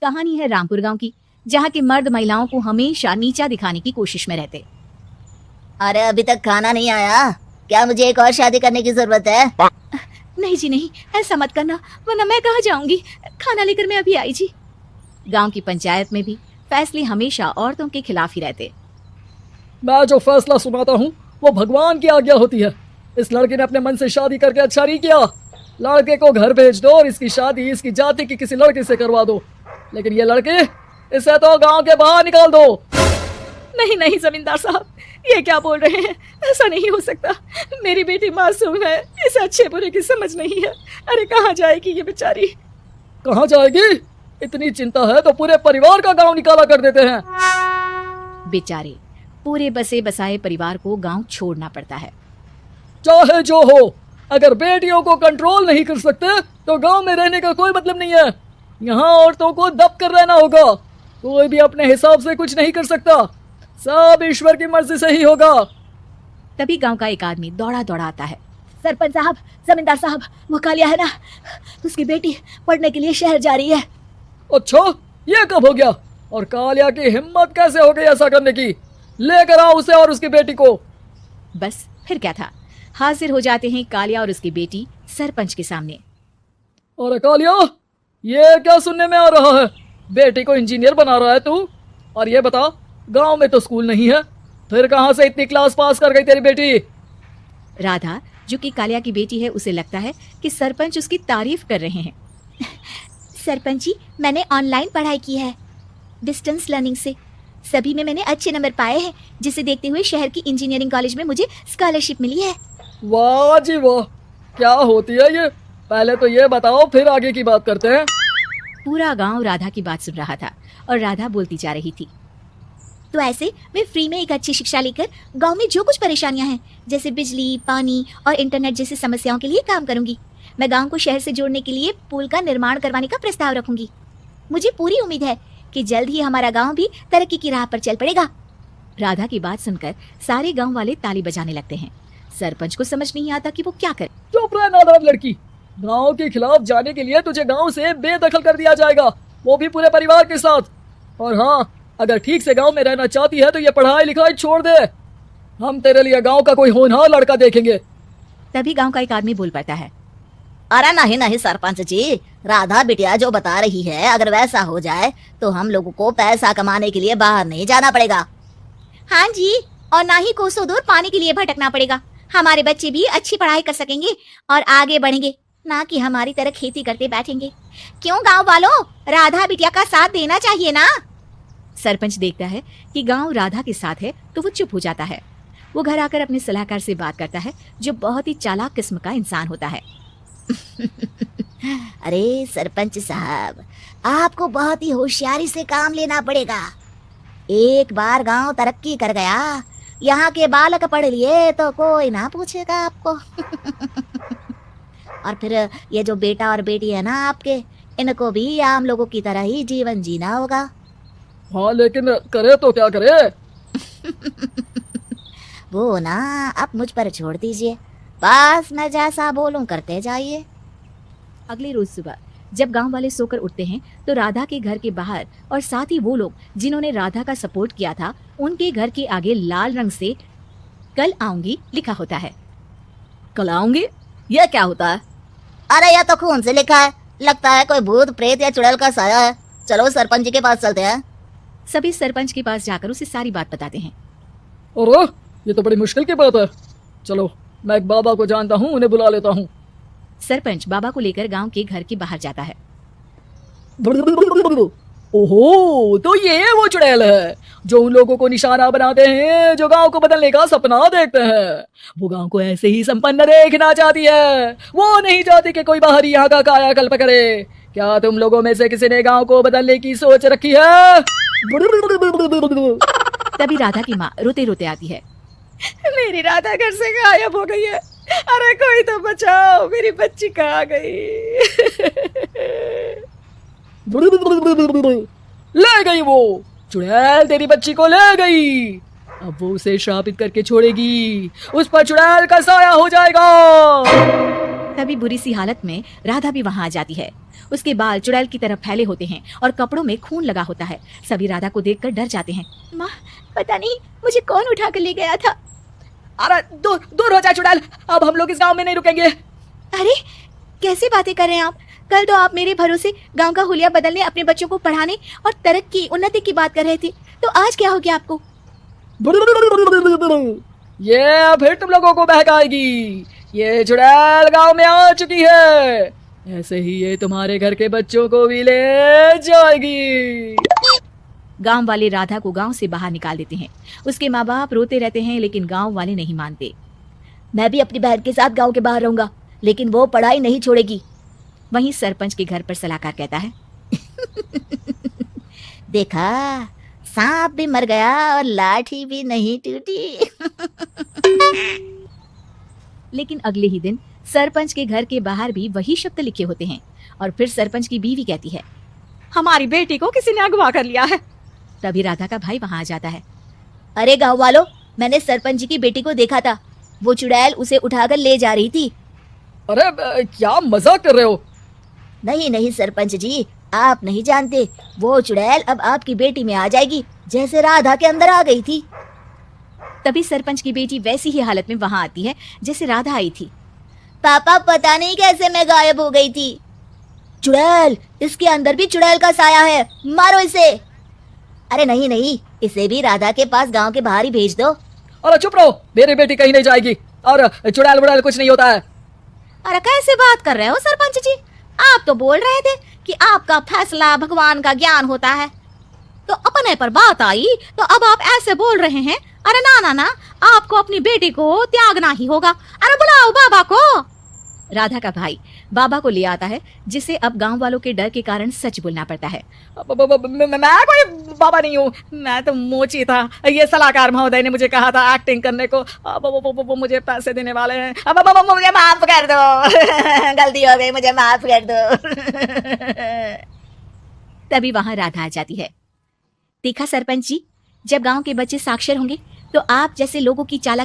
कहानी है रामपुर गांव की, जहां के मर्द महिलाओं को हमेशा नीचा दिखाने की कोशिश में रहते। अरे अभी तक खाना नहीं आया क्या? मुझे एक और शादी करने की जरूरत है। नहीं जी नहीं, ऐसा मत करना, वरना मैं कहाँ जाऊंगी। खाना लेकर मैं अभी आई जी। गांव की पंचायत में भी फैसले हमेशा औरतों के खिलाफ ही रहते। मैं जो फैसला सुनाता हूँ वो भगवान की आज्ञा होती है। इस लड़के ने अपने मन से शादी करके अच्छा नहीं किया। लड़के को घर भेज दो और इसकी शादी इसकी जाति की किसी लड़के से करवा दो, लेकिन ये लड़के, इसे तो गांव के बाहर निकाल दो। नहीं नहीं जमींदार साहब, ये क्या बोल रहे हैं? ऐसा नहीं हो सकता। मेरी बेटी मासूम है, इसे अच्छे बुरे की समझ नहीं है। अरे कहाँ जाएगी ये बेचारी? कहाँ जाएगी? इतनी चिंता है तो पूरे परिवार का गांव निकाला कर देते हैं। बेचारे पूरे बसे बसाए परिवार को गांव छोड़ना पड़ता है। चाहे जो हो, अगर बेटियों को कंट्रोल नहीं कर सकते तो गांव में रहने का कोई मतलब नहीं है। यहाँ औरतों को दब कर रहना होगा। कोई भी अपने हिसाब से कुछ नहीं कर सकता, सब ईश्वर की मर्जी से ही होगा। तभी गांव का एक आदमी दौड़ा दौड़ा आता है। सरपंच साहब, जमींदार साहब, वो कालिया है ना, उसकी बेटी पढ़ने के लिए शहर जा रही है। अच्छा, ये कब हो गया? और कालिया की हिम्मत कैसे हो गई ऐसा करने की? लेकर आओ उसे और उसकी बेटी को। बस फिर क्या था, हाजिर हो जाते हैं कालिया और उसकी बेटी सरपंच के सामने। अरे कालिया, ये क्या सुनने में आ रहा है? बेटी को इंजीनियर बना रहा है तू? और ये बता, गांव में तो स्कूल नहीं है, फिर कहां से इतनी क्लास पास कर गई तेरी बेटी? राधा, जो कि कालिया की बेटी है, उसे लगता है कि सरपंच उसकी तारीफ कर रहे हैं। सरपंच जी, मैंने ऑनलाइन पढ़ाई की है, डिस्टेंस लर्निंग से। सभी में मैंने अच्छे नंबर पाए हैं, जिसे देखते हुए शहर की इंजीनियरिंग कॉलेज में मुझे स्कॉलरशिप मिली है। वाह जी वाह, क्या होती है ये? पहले तो ये बताओ, फिर आगे की बात करते हैं। पूरा गांव राधा की बात सुन रहा था और राधा बोलती जा रही थी। तो ऐसे मैं फ्री में एक अच्छी शिक्षा लेकर गांव में जो कुछ परेशानियां हैं, जैसे बिजली, पानी और इंटरनेट जैसी समस्याओं के लिए काम करूंगी। मैं गांव को शहर से जोड़ने के लिए पुल का निर्माण करवाने का प्रस्ताव रखूंगी। मुझे पूरी उम्मीद है कि जल्द ही हमारा गांव भी तरक्की की राह पर चल पड़ेगा। राधा की बात सुनकर सारे गांव वाले ताली बजाने लगते हैं। सरपंच को समझ नहीं आता कि वो क्या करे। चुप रह नादान लड़की, गांव के खिलाफ जाने के लिए तुझे गांव से बेदखल कर दिया जाएगा, वो भी पूरे परिवार के साथ। और हाँ, अगर ठीक से गांव में रहना चाहती है तो ये पढ़ाई लिखाई छोड़ दे। हम तेरे लिए गांव का कोई होनहार लड़का देखेंगे। तभी गांव का एक आदमी बोल पड़ता है। अरे नहीं नहीं सरपंच जी, राधा बिटिया जो बता रही है, अगर वैसा हो जाए तो हम लोगों को पैसा कमाने के लिए बाहर नहीं जाना पड़ेगा। हाँ जी, और ना ही कोसों दूर पानी के लिए भटकना पड़ेगा। हमारे बच्चे भी अच्छी पढ़ाई कर सकेंगे और आगे बढ़ेंगे, ना कि हमारी तरह खेती करते बैठेंगे। क्यों गांव वालों, राधा बिटिया का साथ देना चाहिए ना। सरपंच देखता है कि गांव राधा के साथ है तो वो चुप हो जाता है। वो घर आकर अपने सलाहकार से बात करता है, जो बहुत ही चालाक किस्म का इंसान होता है। अरे सरपंच साहब, आपको बहुत ही होशियारी से काम लेना पड़ेगा। एक बार गांव तरक्की कर गया, यहाँ के बालक पढ़ लिए तो कोई ना पूछेगा आपको। और फिर ये जो बेटा और बेटी है ना आपके, इनको भी आम लोगों की तरह ही जीवन जीना होगा। हाँ, लेकिन करे तो क्या करे? वो ना आप मुझ पर छोड़ दीजिए, बस मैं जैसा बोलूं करते जाइए। अगले रोज सुबह जब गांव वाले सोकर उठते हैं तो राधा के घर के बाहर और साथ ही वो लोग जिन्होंने राधा का सपोर्ट किया था, उनके घर के आगे लाल रंग से कल आऊंगी लिखा होता है। कल आऊंगी, ये क्या होता है? अरे यह तो खून से लिखा है, लगता है कोई भूत प्रेत या चुड़ैल का साया है। चलो सरपंच जी के पास चलते हैं। सभी सरपंच के पास जाकर उसे सारी बात बताते हैं। अरे ये तो बड़ी मुश्किल की बात है। चलो, मैं एक बाबा को जानता हूँ, उन्हें बुला लेता हूँ। सरपंच बाबा को लेकर गांव के घर के बाहर जाता है। ओहो, तो ये वो चुड़ैल है जो उन लोगों को निशाना बनाते हैं जो गांव को बदलने का सपना देखते हैं। वो गांव को ऐसे ही संपन्न देखना चाहती है, वो नहीं चाहती कि कोई बाहरी यहाँ का कायाकल्प करे। क्या तुम लोगों में से किसी ने गांव को बदलने की सोच रखी है? तभी राधा की माँ रोते रोते आती है। मेरी राधा घर से गायब हो गई है। अरे कोई तो बचाओ, मेरी बच्ची कहाँ गई? ले गई वो चुड़ैल, तेरी बच्ची को ले गई। अब वो उसे श्रापित करके छोड़ेगी, उस पर चुड़ैल का साया हो जाएगा। तभी बुरी सी हालत में राधा भी वहां आ जाती है। उसके बाल चुड़ैल की तरह फैले होते हैं और कपड़ों में खून लगा होता है। सभी राधा को देखकर डर जाते हैं। माँ, पता नहीं मुझे कौन उठा कर ले गया था। अरे दूर दूर हो जा चुड़ैल, अब हम लोग इस गांव में नहीं रुकेंगे। अरे कैसी बातें कर रहे हैं आप? कल तो आप मेरे भरोसे गांव का हुलिया बदलने, अपने बच्चों को पढ़ाने और तरक्की उन्नति की बात कर रहे थे, तो आज क्या हो गया आपको? ये फिर तुम लोगों को बहकाएगी। ये चुड़ैल गांव में आ चुकी है, ऐसे ही ये तुम्हारे घर के बच्चों को भी ले जाएगी। गांव वाले राधा को गांव से बाहर निकाल देते हैं। उसके माँ बाप रोते रहते हैं, लेकिन गांव वाले नहीं मानते। मैं भी अपनी बहन के साथ गांव के बाहर रहूंगा, लेकिन वो पढ़ाई नहीं छोड़ेगी। वहीं सरपंच के घर पर सलाहकार कहता है, देखा, सांप भी मर गया और लाठी भी नहीं टूटी। लेकिन अगले ही दिन सरपंच के घर के बाहर भी वही शब्द लिखे होते हैं। और फिर सरपंच की बीवी कहती है, हमारी बेटी को किसी ने अगवा कर लिया है। तभी राधा का भाई वहां आ जाता है। अरे गांव वालों, मैंने सरपंच जी की बेटी को देखा था, वो चुड़ैल उसे उठाकर ले जा रही थी। अरे क्या मजाक कर रहे हो? नहीं नहीं सरपंच जी, आप नहीं जानते, वो चुड़ैल अब आपकी बेटी में आ जाएगी, जैसे राधा के अंदर आ गई थी। तभी सरपंच की बेटी वैसी ही हालत में वहां आती है जैसे राधा आई थी। पापा, पता नहीं कैसे मैं गायब हो गई थी। चुड़ैल, इसके अंदर भी चुड़ैल का साया है, मारो इसे। अरे नहीं नहीं, इसे भी राधा के पास गांव के बाहर ही भेज दो। अरे चुप रहो, मेरी बेटी कहीं नहीं जाएगी और चुड़ैल बुड़ैल कुछ नहीं होता है। अरे कैसे बात कर रहे हो सरपंच जी? आप तो बोल रहे थे कि आपका फैसला भगवान का ज्ञान होता है, तो अपने पर बात आई तो अब आप ऐसे बोल रहे हैं। अरे ना ना ना, आपको अपनी बेटी को त्यागना ही होगा। अरे बुलाओ बाबा को। राधा का भाई बाबा को ले आता है, जिसे अब गांव वालों के डर के कारण सच बोलना पड़ता है। मैं कोई बाबा नहीं हूँ, मैं तो मोची था। ये सलाहकार महोदय ने मुझे कहा था एक्टिंग करने को, वो मुझे पैसे देने वाले हैं। अब मुझे माफ कर दो। गलती हो गई, मुझे माफ कर दो। तभी वहां राधा आ जाती है। देखा सरपंच जी, जब गांव के बच्चे साक्षर होंगे तो आप जैसे लोगों की चालाकी